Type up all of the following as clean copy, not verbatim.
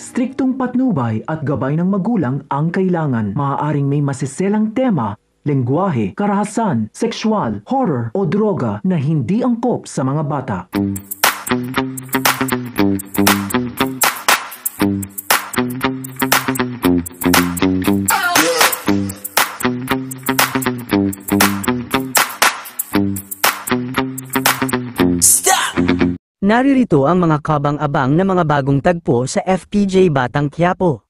Striktong patnubay at gabay ng magulang ang kailangan. Maaaring may masiselang tema, lengguwahe, karahasan, sexual, horror o droga na hindi angkop sa mga bata. Naririto ang mga kabang-abang na mga bagong tagpo sa FPJ Batang Quiapo.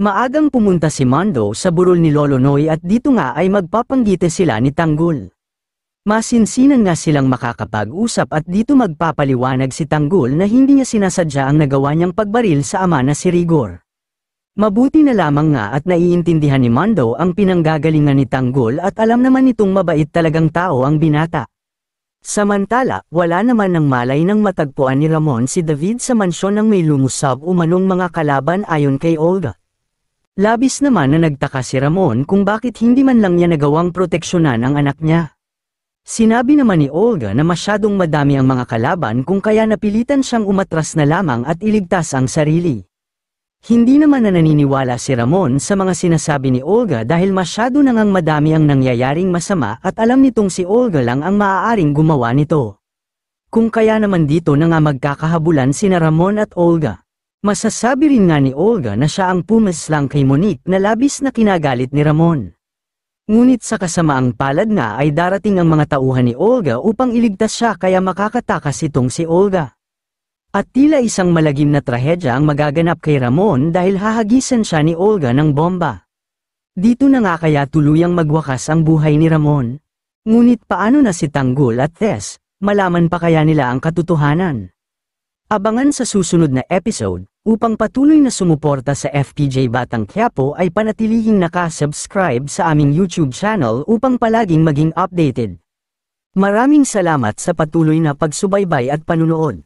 Maagang pumunta si Mando sa burol ni Lolo Noy at dito nga ay magpapanggite sila ni Tanggol. Masinsinan nga silang makakapag-usap at dito magpapaliwanag si Tanggol na hindi niya sinasadya ang nagawa niyang pagbaril sa ama na si Rigor. Mabuti na lamang nga at naiintindihan ni Mando ang pinanggagalingan ni Tanggol at alam naman nitong mabait talagang tao ang binata. Samantala, wala naman ng malay nang matagpuan ni Ramon si David sa mansyon ng may lumusab umanong mga kalaban ayon kay Olga. Labis naman na nagtaka si Ramon kung bakit hindi man lang niya nagawang proteksyonan ang anak niya. Sinabi naman ni Olga na masyadong madami ang mga kalaban kung kaya napilitan siyang umatras na lamang at iligtas ang sarili. Hindi naman na naniniwala si Ramon sa mga sinasabi ni Olga dahil masyado na ngang madami ang nangyayaring masama at alam nitong si Olga lang ang maaaring gumawa nito. Kung kaya naman dito na nga magkakahabulan sina Ramon at Olga. Masasabi rin nga ni Olga na siya ang pumaslang kay Monique na labis na kinagalit ni Ramon. Ngunit sa kasamaang palad nga ay darating ang mga tauhan ni Olga upang iligtas siya kaya makakatakas itong si Olga. At tila isang malagim na trahedya ang magaganap kay Ramon dahil hahagisan siya ni Olga ng bomba. Dito na nga kaya tuluyang magwakas ang buhay ni Ramon. Ngunit paano na si Tanggol at Tess, malaman pa kaya nila ang katotohanan? Abangan sa susunod na episode, upang patuloy na sumuporta sa FPJ Batang Quiapo ay panatilihing naka-subscribe sa aming YouTube channel upang palaging maging updated. Maraming salamat sa patuloy na pagsubaybay at panunood.